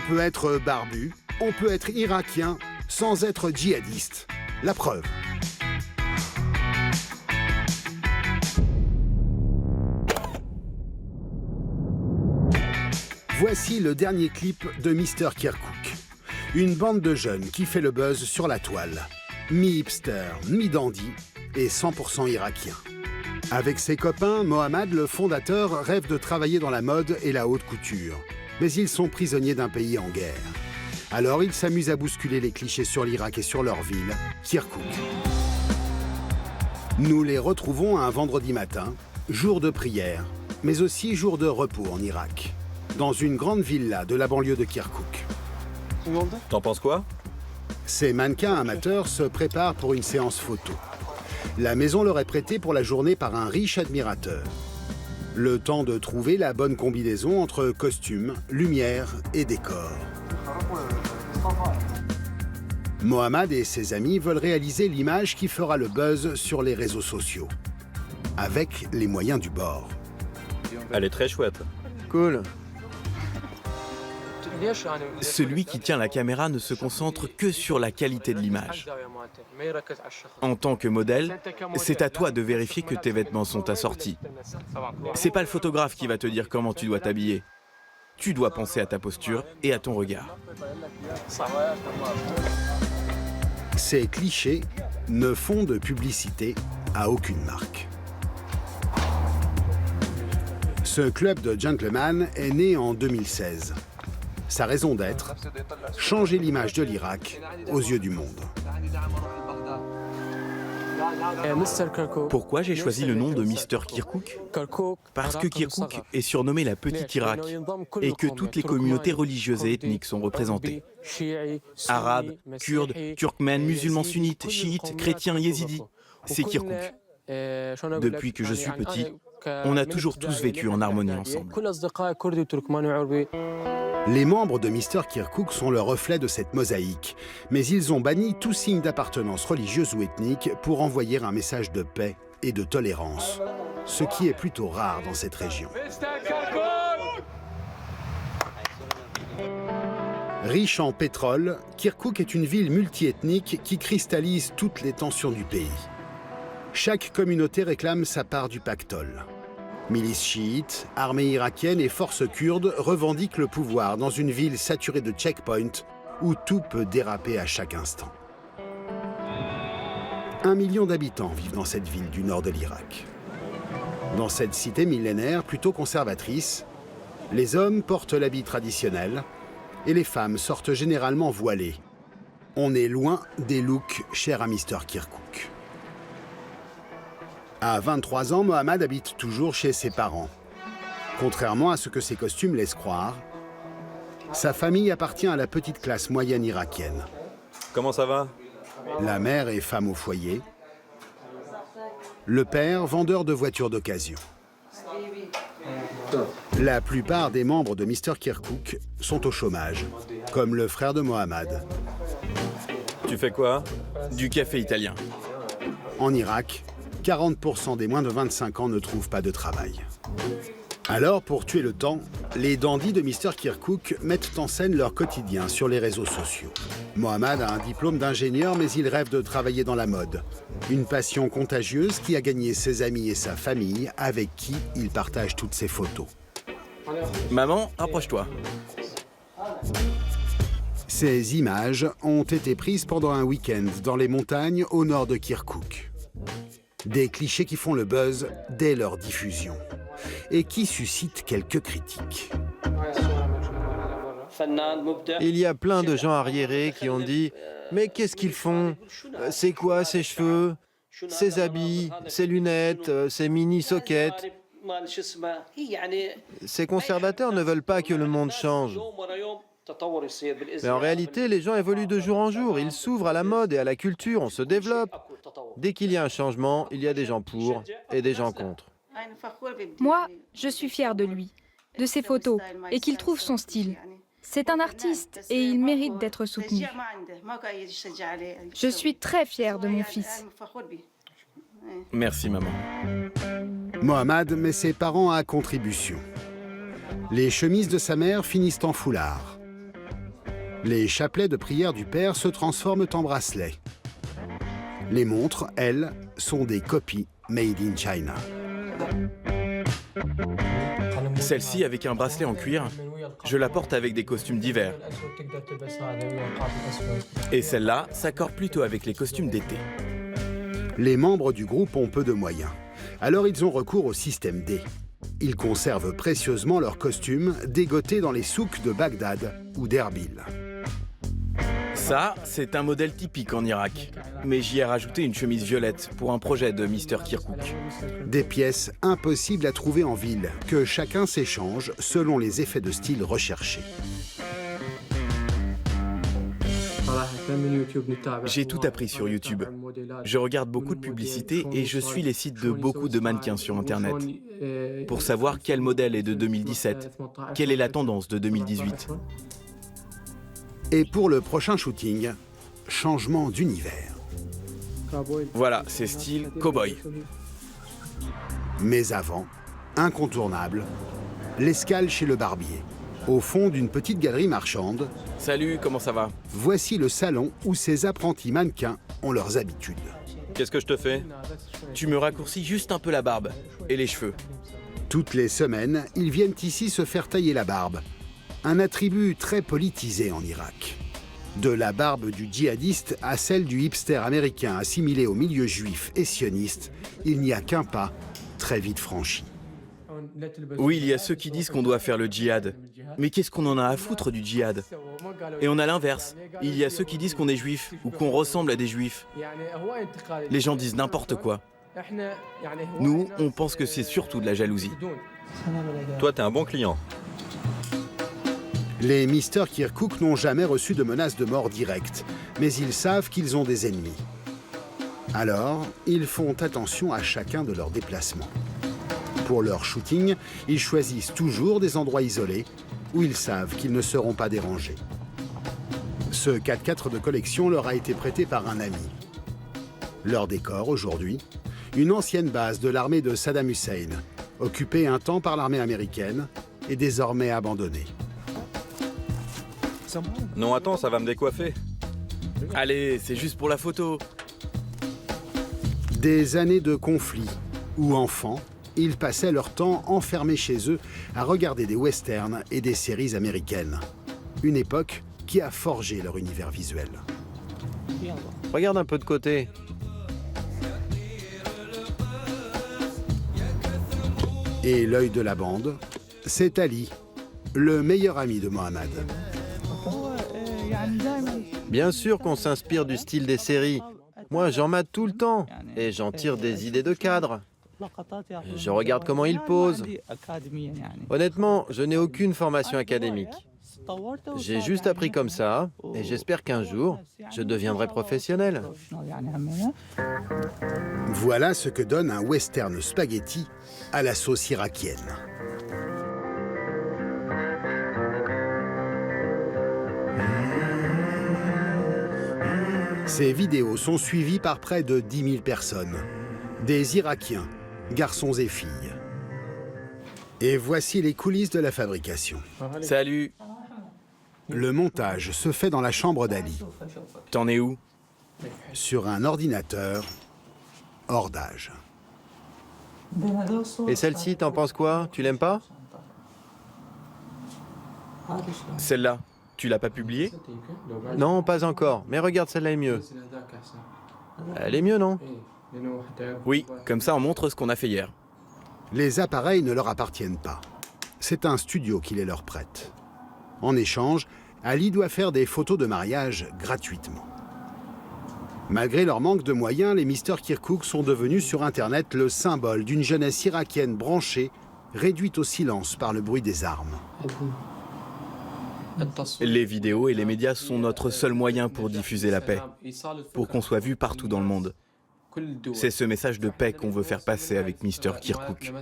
peut être barbu, on peut être irakien sans être djihadiste. La preuve. Voici le dernier clip de Mr. Kirkuk. Une bande de jeunes qui fait le buzz sur la toile. Mi-hipster, mi-dandy et 100% irakien. Avec ses copains, Mohammad, le fondateur, rêve de travailler dans la mode et la haute couture. Mais ils sont prisonniers d'un pays en guerre. Alors ils s'amusent à bousculer les clichés sur l'Irak et sur leur ville, Kirkuk. Nous les retrouvons un vendredi matin, jour de prière, mais aussi jour de repos en Irak, dans une grande villa de la banlieue de Kirkuk. T'en penses quoi? Ces mannequins amateurs se préparent pour une séance photo. La maison leur est prêtée pour la journée par un riche admirateur. Le temps de trouver la bonne combinaison entre costume, lumière et décor. Mohammad et ses amis veulent réaliser l'image qui fera le buzz sur les réseaux sociaux, avec les moyens du bord. Elle est très chouette. Cool. Celui qui tient la caméra ne se concentre que sur la qualité de l'image. En tant que modèle, c'est à toi de vérifier que tes vêtements sont assortis. C'est pas le photographe qui va te dire comment tu dois t'habiller. Tu dois penser à ta posture et à ton regard. Ces clichés ne font de publicité à aucune marque. Ce club de gentlemen est né en 2016. Sa raison d'être, changer l'image de l'Irak aux yeux du monde. Pourquoi j'ai choisi le nom de Mr. Kirkuk? Parce que Kirkuk est surnommé la Petite Irak et que toutes les communautés religieuses et ethniques sont représentées. Arabes, Kurdes, Turkmènes, musulmans sunnites, chiites, chrétiens, yézidis. C'est Kirkuk. Depuis que je suis petit, on a toujours tous vécu en harmonie ensemble. Les membres de Mr. Kirkuk sont le reflet de cette mosaïque, mais ils ont banni tout signe d'appartenance religieuse ou ethnique pour envoyer un message de paix et de tolérance, ce qui est plutôt rare dans cette région. Riche en pétrole, Kirkuk est une ville multiethnique qui cristallise toutes les tensions du pays. Chaque communauté réclame sa part du pactole. Milices chiites, armée irakienne et forces kurdes revendiquent le pouvoir dans une ville saturée de checkpoints où tout peut déraper à chaque instant. 1 million d'habitants vivent dans cette ville du nord de l'Irak. Dans cette cité millénaire plutôt conservatrice, les hommes portent l'habit traditionnel et les femmes sortent généralement voilées. On est loin des looks chers à Mr. Kirkuk. À 23 ans, Mohammad habite toujours chez ses parents. Contrairement à ce que ses costumes laissent croire, sa famille appartient à la petite classe moyenne irakienne. Comment ça va? La mère est femme au foyer. Le père, vendeur de voitures d'occasion. La plupart des membres de Mr. Kirkuk sont au chômage, comme le frère de Mohammad. Tu fais quoi? Du café italien. En Irak, 40% des moins de 25 ans ne trouvent pas de travail. Alors, pour tuer le temps, les dandys de Mr. Kirkuk mettent en scène leur quotidien sur les réseaux sociaux. Mohammad a un diplôme d'ingénieur, mais il rêve de travailler dans la mode. Une passion contagieuse qui a gagné ses amis et sa famille, avec qui il partage toutes ses photos. Maman, rapproche-toi. Ces images ont été prises pendant un week-end dans les montagnes au nord de Kirkuk. Des clichés qui font le buzz dès leur diffusion et qui suscitent quelques critiques. Il y a plein de gens arriérés qui ont dit « Mais qu'est-ce qu'ils font? C'est quoi ces cheveux? Ces habits? Ces lunettes? Ces mini-sockets ?» Ces conservateurs ne veulent pas que le monde change. Mais en réalité, les gens évoluent de jour en jour. Ils s'ouvrent à la mode et à la culture, on se développe. Dès qu'il y a un changement, il y a des gens pour et des gens contre. Moi, je suis fière de lui, de ses photos, et qu'il trouve son style. C'est un artiste et il mérite d'être soutenu. Je suis très fière de mon fils. Merci, maman. Mohammad met ses parents à contribution. Les chemises de sa mère finissent en foulard. Les chapelets de prière du père se transforment en bracelets. Les montres, elles, sont des copies made in China. Celle-ci avec un bracelet en cuir, je la porte avec des costumes d'hiver. Et celle-là s'accorde plutôt avec les costumes d'été. Les membres du groupe ont peu de moyens. Alors ils ont recours au système D. Ils conservent précieusement leurs costumes dégotés dans les souks de Bagdad ou d'Erbil. Ça, c'est un modèle typique en Irak. Mais j'y ai rajouté une chemise violette pour un projet de Mr. Kirkuk. Des pièces impossibles à trouver en ville, que chacun s'échange selon les effets de style recherchés. J'ai tout appris sur YouTube. Je regarde beaucoup de publicités et je suis les sites de beaucoup de mannequins sur Internet pour savoir quel modèle est de 2017, quelle est la tendance de 2018. Et pour le prochain shooting, changement d'univers. Voilà, c'est style cow-boy. Mais avant, incontournable, l'escale chez le barbier. Au fond d'une petite galerie marchande, Salut, comment ça va? voici le salon où ces apprentis mannequins ont leurs habitudes. Qu'est-ce que je te fais? Tu me raccourcis juste un peu la barbe et les cheveux. Toutes les semaines, ils viennent ici se faire tailler la barbe. Un attribut très politisé en Irak. De la barbe du djihadiste à celle du hipster américain assimilé au milieu juif et sioniste, il n'y a qu'un pas, très vite franchi. Oui, il y a ceux qui disent qu'on doit faire le djihad. Mais qu'est-ce qu'on en a à foutre du djihad? Et on a l'inverse. Il y a ceux qui disent qu'on est juif ou qu'on ressemble à des juifs. Les gens disent n'importe quoi. Nous, on pense que c'est surtout de la jalousie. Toi, t'es un bon client. Les Mr. Kirkuk n'ont jamais reçu de menace de mort directe, mais ils savent qu'ils ont des ennemis. Alors, ils font attention à chacun de leurs déplacements. Pour leur shooting, ils choisissent toujours des endroits isolés où ils savent qu'ils ne seront pas dérangés. Ce 4x4 de collection leur a été prêté par un ami. Leur décor aujourd'hui, une ancienne base de l'armée de Saddam Hussein, occupée un temps par l'armée américaine et désormais abandonnée. Non, attends, ça va me décoiffer. Allez, c'est juste pour la photo. Des années de conflits où, enfants, ils passaient leur temps enfermés chez eux à regarder des westerns et des séries américaines. Une époque qui a forgé leur univers visuel. Regarde un peu de côté. Et l'œil de la bande, c'est Ali, le meilleur ami de Mohamed. Bien sûr qu'on s'inspire du style des séries. Moi, j'en mate tout le temps et j'en tire des idées de cadre. Je regarde comment ils posent. Honnêtement, je n'ai aucune formation académique. J'ai juste appris comme ça et j'espère qu'un jour, je deviendrai professionnel. Voilà ce que donne un western spaghetti à la sauce irakienne. Ces vidéos sont suivies par près de 10 000 personnes, des Irakiens, garçons et filles. Et voici les coulisses de la fabrication. Salut. Le montage se fait dans la chambre d'Ali, T'en es où? sur un ordinateur hors d'âge. Et celle-ci, t'en penses quoi? Tu l'aimes pas? Celle-là, tu l'as pas publiée? Non, pas encore. Mais regarde, celle-là est mieux. Elle est mieux, non? Oui, comme ça on montre ce qu'on a fait hier. Les appareils ne leur appartiennent pas. C'est un studio qui les leur prête. En échange, Ali doit faire des photos de mariage gratuitement. Malgré leur manque de moyens, les Mr. Kirkuk sont devenus sur Internet le symbole d'une jeunesse irakienne branchée, réduite au silence par le bruit des armes. Les vidéos et les médias sont notre seul moyen pour diffuser la paix, pour qu'on soit vu partout dans le monde. C'est ce message de paix qu'on veut faire passer avec Mr. Kirkuk.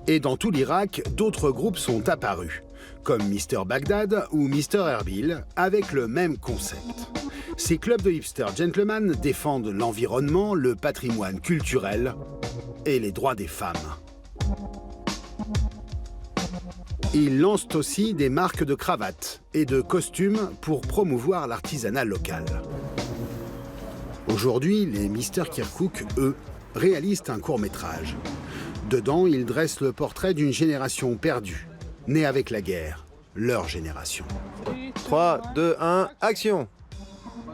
Et dans tout l'Irak, d'autres groupes sont apparus, comme Mr. Bagdad ou Mr. Erbil, avec le même concept. Ces clubs de hipsters gentlemen défendent l'environnement, le patrimoine culturel et les droits des femmes. Ils lancent aussi des marques de cravates et de costumes pour promouvoir l'artisanat local. Aujourd'hui, les Mister Kirkuk, eux, réalisent un court-métrage. Dedans, ils dressent le portrait d'une génération perdue, née avec la guerre, leur génération. 3, 2, 1, action!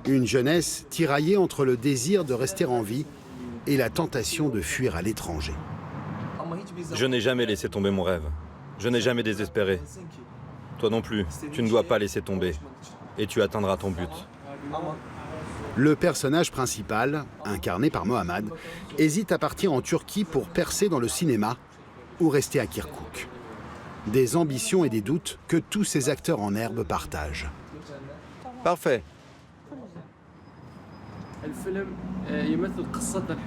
Une jeunesse tiraillée entre le désir de rester en vie et la tentation de fuir à l'étranger. Je n'ai jamais laissé tomber mon rêve. Je n'ai jamais désespéré. Toi non plus, tu ne dois pas laisser tomber. Et tu atteindras ton but. Le personnage principal, incarné par Mohammad, hésite à partir en Turquie pour percer dans le cinéma ou rester à Kirkuk. Des ambitions et des doutes que tous ces acteurs en herbe partagent. Parfait.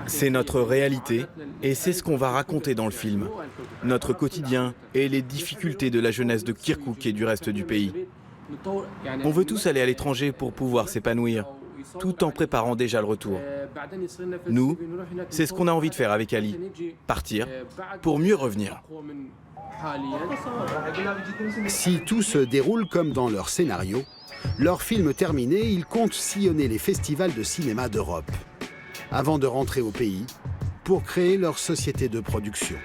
C'est notre réalité et c'est ce qu'on va raconter dans le film. Notre quotidien et les difficultés de la jeunesse de Kirkuk et du reste du pays. On veut tous aller à l'étranger pour pouvoir s'épanouir, tout en préparant déjà le retour. Nous, c'est ce qu'on a envie de faire avec Ali. Partir pour mieux revenir. Si tout se déroule comme dans leur scénario, leur film terminé, ils comptent sillonner les festivals de cinéma d'Europe, avant de rentrer au pays pour créer leur société de production.